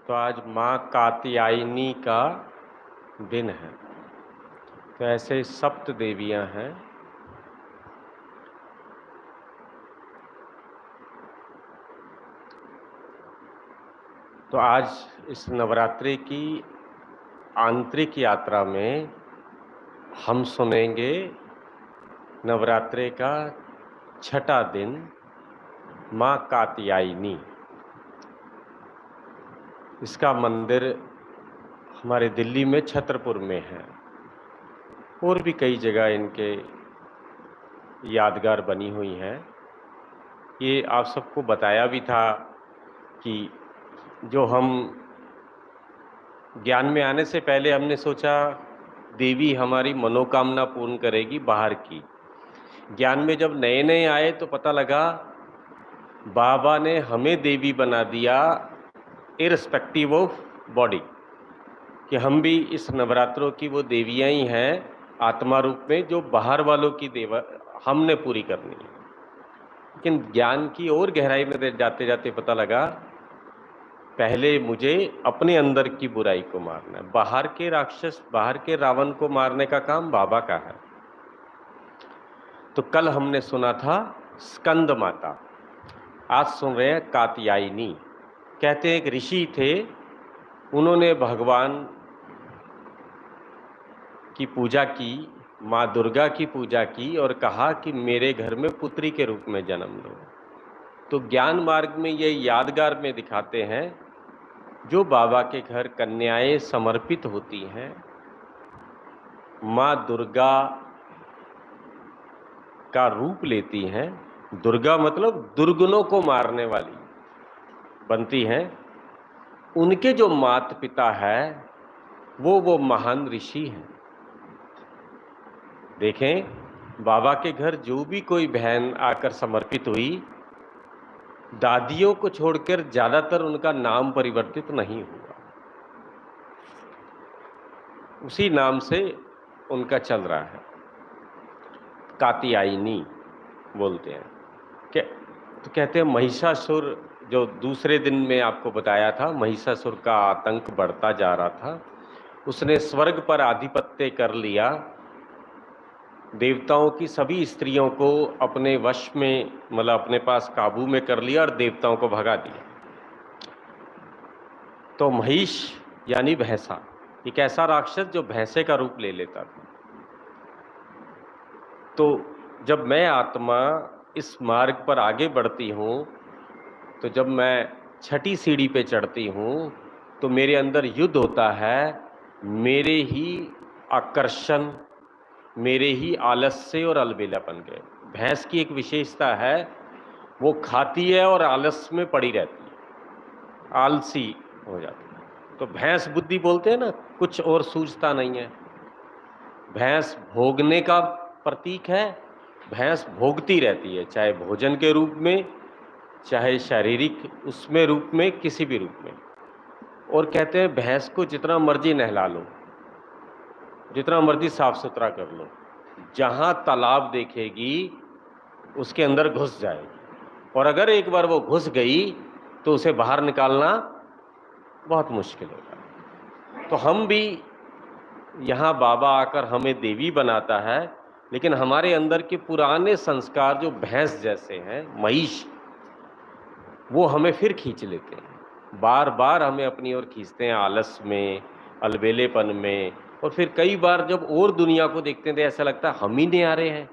तो आज माँ कात्यायनी का दिन है। तो ऐसे सप्त देवियाँ हैं। तो आज इस नवरात्रि की आंतरिक यात्रा में हम सुनेंगे नवरात्रि का छठा दिन माँ कात्यायनी। इसका मंदिर हमारे दिल्ली में छतरपुर में है और भी कई जगह इनके यादगार बनी हुई हैं। ये आप सबको बताया भी था कि जो हम ज्ञान में आने से पहले हमने सोचा देवी हमारी मनोकामना पूर्ण करेगी बाहर की। ज्ञान में जब नए नए आए तो पता लगा बाबा ने हमें देवी बना दिया इररिस्पेक्टिव ऑफ बॉडी, कि हम भी इस नवरात्रों की वो देवियां ही हैं आत्मा रूप में जो बाहर वालों की देवा हमने पूरी करनी है। लेकिन ज्ञान की और गहराई में जाते जाते पता लगा पहले मुझे अपने अंदर की बुराई को मारना है। बाहर के राक्षस, बाहर के रावण को मारने का काम बाबा का है। तो कल हमने सुना था स्कंद माता, आज सुन रहे हैं कात्यायनी। कहते हैं एक ऋषि थे, उन्होंने भगवान की पूजा की, माँ दुर्गा की पूजा की और कहा कि मेरे घर में पुत्री के रूप में जन्म लो। तो ज्ञान मार्ग में ये यादगार में दिखाते हैं जो बाबा के घर कन्याएं समर्पित होती हैं, माँ दुर्गा का रूप लेती हैं। दुर्गा मतलब दुर्गुणों को मारने वाली बनती हैं। उनके जो माता पिता है वो महान ऋषि हैं। देखें बाबा के घर जो भी कोई बहन आकर समर्पित हुई, दादियों को छोड़कर ज्यादातर उनका नाम परिवर्तित नहीं हुआ, उसी नाम से उनका चल रहा है। कात्यायनी बोलते हैं। तो कहते हैं महिषासुर, जो दूसरे दिन में आपको बताया था, महिषासुर का आतंक बढ़ता जा रहा था। उसने स्वर्ग पर आधिपत्य कर लिया, देवताओं की सभी स्त्रियों को अपने वश में, मतलब अपने पास काबू में कर लिया और देवताओं को भगा दिया। तो महिष यानी भैंसा, एक ऐसा राक्षस जो भैंसे का रूप ले लेता था। तो जब मैं आत्मा इस मार्ग पर आगे बढ़ती हूँ, तो जब मैं छठी सीढ़ी पे चढ़ती हूँ तो मेरे अंदर युद्ध होता है मेरे ही आकर्षण, मेरे ही आलस्य और अलबेलापन के। भैंस की एक विशेषता है, वो खाती है और आलस में पड़ी रहती है, आलसी हो जाती है। तो भैंस बुद्धि बोलते हैं ना, कुछ और सूझता नहीं है। भैंस भोगने का प्रतीक है, भैंस भोगती रहती है, चाहे भोजन के रूप में, चाहे शारीरिक उसमें रूप में, किसी भी रूप में। और कहते हैं भैंस को जितना मर्जी नहला लो, जितना मर्जी साफ सुथरा कर लो, जहां तालाब देखेगी उसके अंदर घुस जाएगी। और अगर एक बार वो घुस गई तो उसे बाहर निकालना बहुत मुश्किल होगा। तो हम भी यहाँ बाबा आकर हमें देवी बनाता है, लेकिन हमारे अंदर के पुराने संस्कार जो भैंस जैसे हैं, महिष, वो हमें फिर खींच लेते हैं, बार बार हमें अपनी ओर खींचते हैं, आलस में, अलबेलेपन में। और फिर कई बार जब और दुनिया को देखते हैं तो ऐसा लगता है हम ही न्यारे हैं,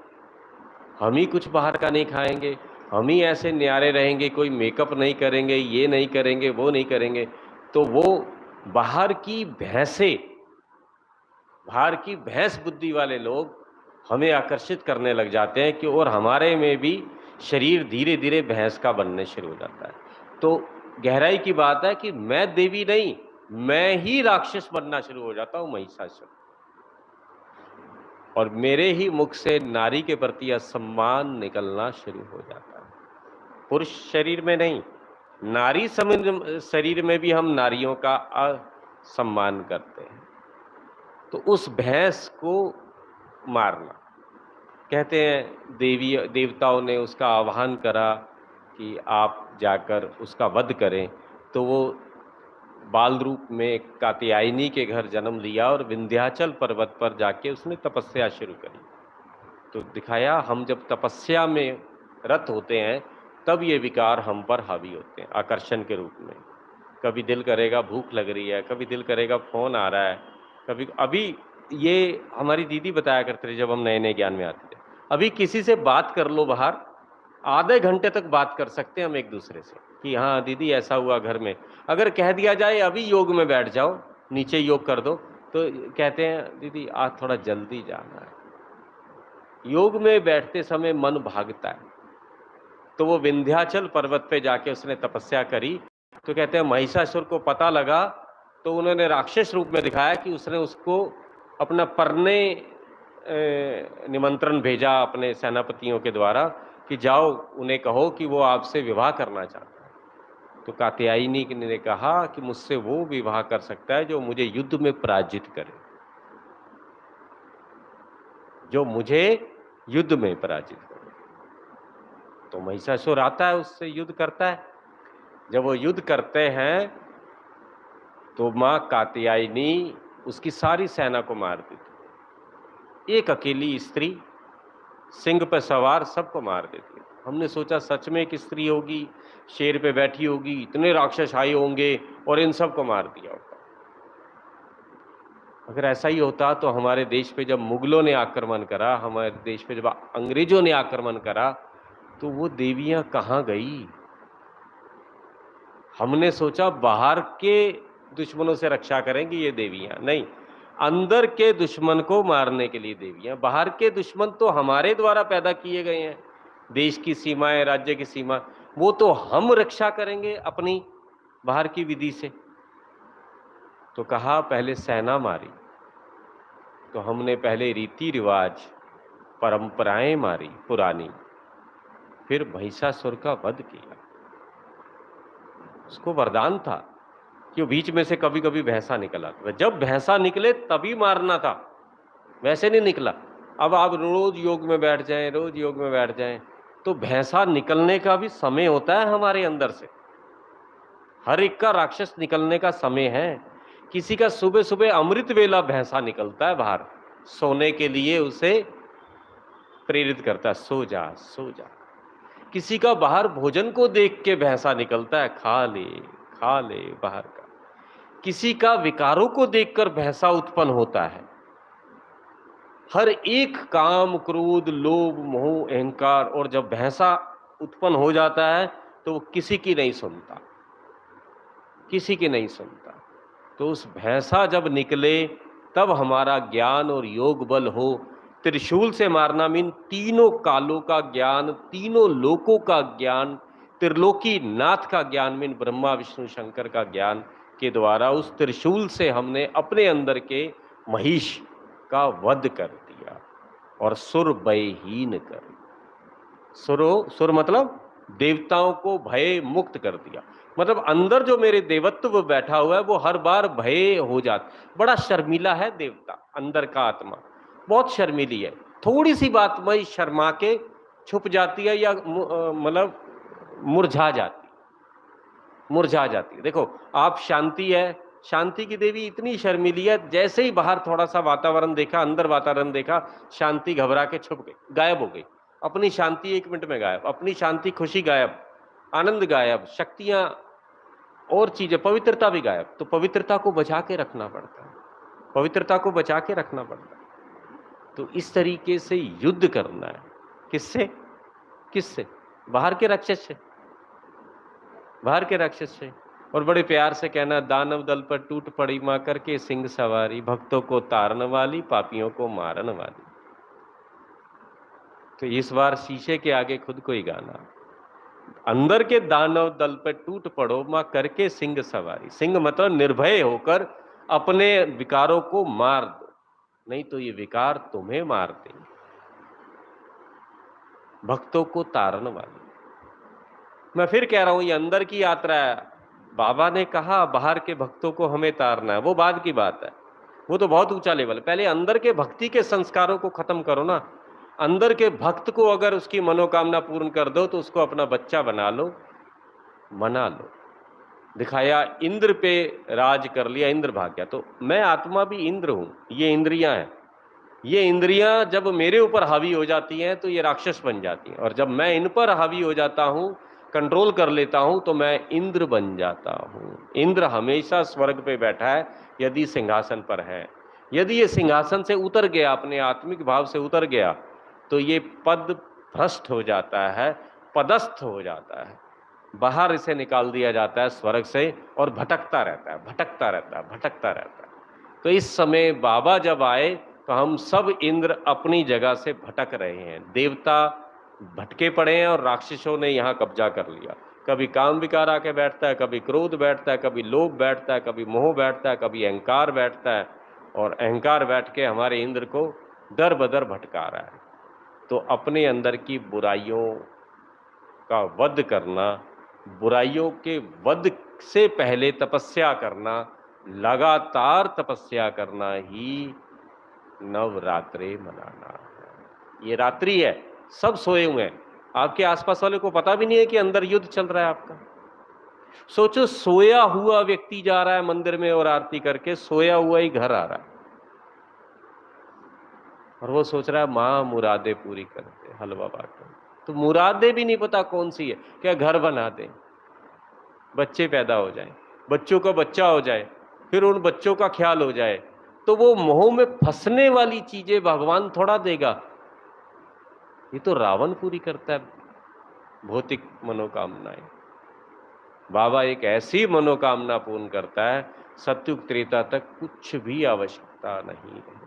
हम ही कुछ बाहर का नहीं खाएंगे, हम ही ऐसे न्यारे रहेंगे, कोई मेकअप नहीं करेंगे, ये नहीं करेंगे, वो नहीं करेंगे। तो वो बाहर की भैंस बुद्धि वाले लोग हमें आकर्षित करने लग जाते हैं कि और हमारे में भी शरीर धीरे धीरे भैंस का बनने शुरू हो जाता है। तो गहराई की बात है कि मैं देवी नहीं, मैं ही राक्षस बनना शुरू हो जाता हूं, महिषासुर। और मेरे ही मुख से नारी के प्रति असम्मान निकलना शुरू हो जाता है। पुरुष शरीर में नहीं, नारी शरीर में भी हम नारियों का असम्मान करते हैं। तो उस भैंस को मारना, कहते हैं देवताओं ने उसका आह्वान करा कि आप जाकर उसका वध करें। तो वो बाल रूप में कात्यायनी के घर जन्म लिया और विंध्याचल पर्वत पर जाके उसने तपस्या शुरू करी। तो दिखाया हम जब तपस्या में रत होते हैं तब ये विकार हम पर हावी होते हैं आकर्षण के रूप में। कभी दिल करेगा भूख लग रही है, कभी दिल करेगा फोन आ रहा है, कभी अभी ये हमारी दीदी बताया करते थे जब हम नए नए ज्ञान में आते थे, अभी किसी से बात कर लो बाहर, आधे घंटे तक बात कर सकते हैं हम एक दूसरे से कि हाँ दीदी ऐसा हुआ घर में। अगर कह दिया जाए अभी योग में बैठ जाओ, नीचे योग कर दो, तो कहते हैं दीदी आज थोड़ा जल्दी जाना है। योग में बैठते समय मन भागता है। तो वो विंध्याचल पर्वत पे जाके उसने तपस्या करी। तो कहते हैं महिषासुर को पता लगा तो उन्होंने राक्षस रूप में दिखाया कि उसने उसको अपना परने निमंत्रण भेजा अपने सेनापतियों के द्वारा कि जाओ उन्हें कहो कि वो आपसे विवाह करना चाहता है। तो कात्यायनी ने कहा कि मुझसे वो विवाह कर सकता है जो मुझे युद्ध में पराजित करे, जो मुझे युद्ध में पराजित करे। तो महिषासुर आता है, उससे युद्ध करता है। जब वो युद्ध करते हैं तो मां कात्यायनी उसकी सारी सेना को मार देती, एक अकेली स्त्री सिंह पर सवार सबको मार देती। हमने सोचा सच में एक स्त्री होगी, शेर पे बैठी होगी, इतने राक्षस आए होंगे और इन सबको मार दिया होगा। अगर ऐसा ही होता तो हमारे देश पे जब मुगलों ने आक्रमण करा, हमारे देश पे जब अंग्रेजों ने आक्रमण करा, तो वो देवियां कहां गई? हमने सोचा बाहर के दुश्मनों से रक्षा करेंगी ये देवियां, नहीं, अंदर के दुश्मन को मारने के लिए देवियां। बाहर के दुश्मन तो हमारे द्वारा पैदा किए गए हैं, देश की सीमाएं, राज्य की सीमा, वो तो हम रक्षा करेंगे अपनी बाहर की विधि से। तो कहा पहले सेना मारी, तो हमने पहले रीति रिवाज परंपराएं मारी पुरानी, फिर महिषासुर का वध किया। उसको वरदान था कि वो बीच में से कभी कभी भैंसा निकल आता था, जब भैंसा निकले तभी मारना था, वैसे नहीं निकला। अब आप रोज योग में बैठ जाएं, रोज योग में बैठ जाएं, तो भैंसा निकलने का भी समय होता है हमारे अंदर से। हर एक का राक्षस निकलने का समय है। किसी का सुबह सुबह अमृत वेला भैंसा निकलता है बाहर, सोने के लिए उसे प्रेरित करता है, सो जा सो जा। किसी का बाहर भोजन को देख के भैंसा निकलता है, खा ले बाहर का। किसी का विकारों को देखकर भैंसा उत्पन्न होता है। हर एक काम, क्रोध, लोभ, मोह, अहंकार, और जब भैंसा उत्पन्न हो जाता है तो वो किसी की नहीं सुनता, किसी की नहीं सुनता। तो उस भैंसा जब निकले तब हमारा ज्ञान और योग बल हो। त्रिशूल से मारना मीन तीनों कालों का ज्ञान, तीनों लोकों का ज्ञान, त्रिलोकी नाथ का ज्ञान मीन ब्रह्मा विष्णु शंकर का ज्ञान के द्वारा उस त्रिशूल से हमने अपने अंदर के महिष का वध कर दिया और सुर भयहीन कर। सुर मतलब देवताओं को भय मुक्त कर दिया। मतलब अंदर जो मेरे देवत्व बैठा हुआ है वो हर बार भय हो जाता। बड़ा शर्मीला है देवता, अंदर का आत्मा बहुत शर्मीली है। थोड़ी सी बात में शर्मा के छुप जाती है या मतलब मुरझा जाती है। देखो आप शांति है, शांति की देवी इतनी शर्मीली है, जैसे ही बाहर थोड़ा सा वातावरण देखा, अंदर वातावरण देखा, शांति घबरा के छुप गई, गायब हो गई। अपनी शांति 1 मिनट में गायब, अपनी शांति खुशी गायब, आनंद गायब, शक्तियां और चीजें, पवित्रता भी गायब। तो पवित्रता को बचा के रखना पड़ता है, पवित्रता को बचा के रखना पड़ता है। तो इस तरीके से युद्ध करना है। किससे? किससे? बाहर के राक्षस से, बाहर के राक्षस से। और बड़े प्यार से कहना, दानव दल पर टूट पड़ी मां करके सिंह सवारी, भक्तों को तारन वाली, पापियों को मारन वाली। तो इस बार शीशे के आगे खुद को ही गाना, अंदर के दानव दल पर टूट पड़ो मां करके सिंह सवारी। सिंह मतलब निर्भय होकर अपने विकारों को मार दो, नहीं तो ये विकार तुम्हें मार देंगे। भक्तों को तारन वाली। मैं फिर कह रहा हूं ये अंदर की यात्रा है। बाबा ने कहा बाहर के भक्तों को हमें तारना है, वो बाद की बात है, वो तो बहुत ऊंचा लेवल है। पहले अंदर के भक्ति के संस्कारों को खत्म करो ना। अंदर के भक्त को अगर उसकी मनोकामना पूर्ण कर दो तो उसको अपना बच्चा बना लो, मना लो। दिखाया, इंद्र पे राज कर लिया, इंद्र भाग गया। तो मैं आत्मा भी इंद्र हूं, ये इंद्रियां हैं। ये इंद्रियां जब मेरे ऊपर हावी हो जाती हैं तो ये राक्षस बन जाती हैं, और जब मैं इन पर हावी हो जाता हूं, कंट्रोल कर लेता हूं, तो मैं इंद्र बन जाता हूं। इंद्र हमेशा स्वर्ग पे बैठा है यदि सिंहासन पर है। यदि ये सिंहासन से उतर गया, अपने आत्मिक भाव से उतर गया, तो ये पद भ्रष्ट हो जाता है, पदस्थ हो जाता है, बाहर इसे निकाल दिया जाता है स्वर्ग से, और भटकता रहता है, भटकता रहता है, भटकता रहता है। तो इस समय बाबा जब आए तो हम सब इंद्र अपनी जगह से भटक रहे हैं। देवता भटके पड़े हैं और राक्षसों ने यहाँ कब्जा कर लिया। कभी काम विकार आके बैठता है, कभी क्रोध बैठता है, कभी लोभ बैठता है, कभी मोह बैठता है, कभी अहंकार बैठता है, और अहंकार बैठ के हमारे इंद्र को दर बदर भटका रहा है। तो अपने अंदर की बुराइयों का वध करना, बुराइयों के वध से पहले तपस्या करना, लगातार तपस्या करना ही नवरात्रि मनाना है। ये रात्रि है, सब सोए हुए हैं, आपके आसपास वाले को पता भी नहीं है कि अंदर युद्ध चल रहा है आपका। सोचो, सोया हुआ व्यक्ति जा रहा है मंदिर में और आरती करके, सोया हुआ ही घर आ रहा है, और वो सोच रहा है मां मुरादे पूरी कर दे, हलवा बांटो। तो मुरादे भी नहीं पता कौन सी है, क्या घर बना दे, बच्चे पैदा हो जाए, बच्चों का बच्चा हो जाए, फिर उन बच्चों का ख्याल हो जाए। तो वो मोह में फंसने वाली चीजें भगवान थोड़ा देगा, ये तो रावण पूरी करता है भौतिक मनोकामनाएं। बाबा एक ऐसी मनोकामना पूर्ण करता है, सत्युग त्रेता तक कुछ भी आवश्यकता नहीं है,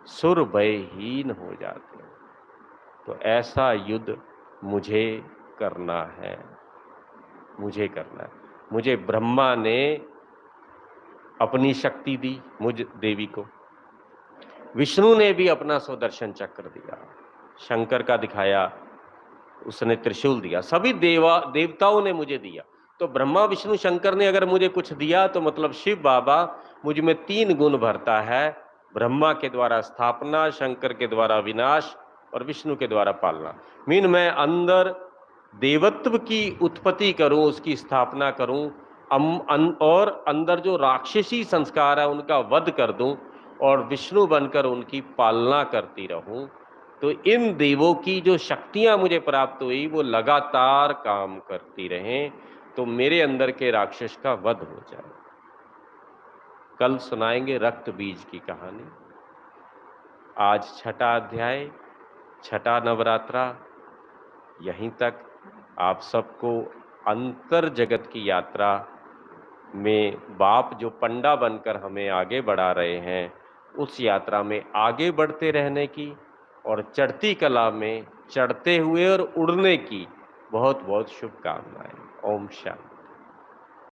सुर भयहीन हो जाते हैं। तो ऐसा युद्ध मुझे करना है, मुझे करना है। मुझे ब्रह्मा ने अपनी शक्ति दी, मुझ देवी को, विष्णु ने भी अपना सुदर्शन चक्र दिया, शंकर का दिखाया, उसने त्रिशूल दिया, सभी देवताओं ने मुझे दिया। तो ब्रह्मा विष्णु शंकर ने अगर मुझे कुछ दिया, तो मतलब शिव बाबा मुझ में 3 गुण भरता है, ब्रह्मा के द्वारा स्थापना, शंकर के द्वारा विनाश, और विष्णु के द्वारा पालना। मीन मैं अंदर देवत्व की उत्पत्ति करूं, उसकी स्थापना करूं, और अंदर जो राक्षसी संस्कार है उनका वध कर दूं, और विष्णु बनकर उनकी पालना करती रहूं। तो इन देवों की जो शक्तियां मुझे प्राप्त हुई वो लगातार काम करती रहें, तो मेरे अंदर के राक्षस का वध हो जाए। कल सुनाएंगे रक्त बीज की कहानी। आज 6ठा अध्याय, 6ठा नवरात्रा। यहीं तक आप सबको अंतर जगत की यात्रा में बाप जो पंडा बनकर हमें आगे बढ़ा रहे हैं, उस यात्रा में आगे बढ़ते रहने की, और चढ़ती कला में चढ़ते हुए और उड़ने की बहुत बहुत शुभकामनाएं। ओम शांति।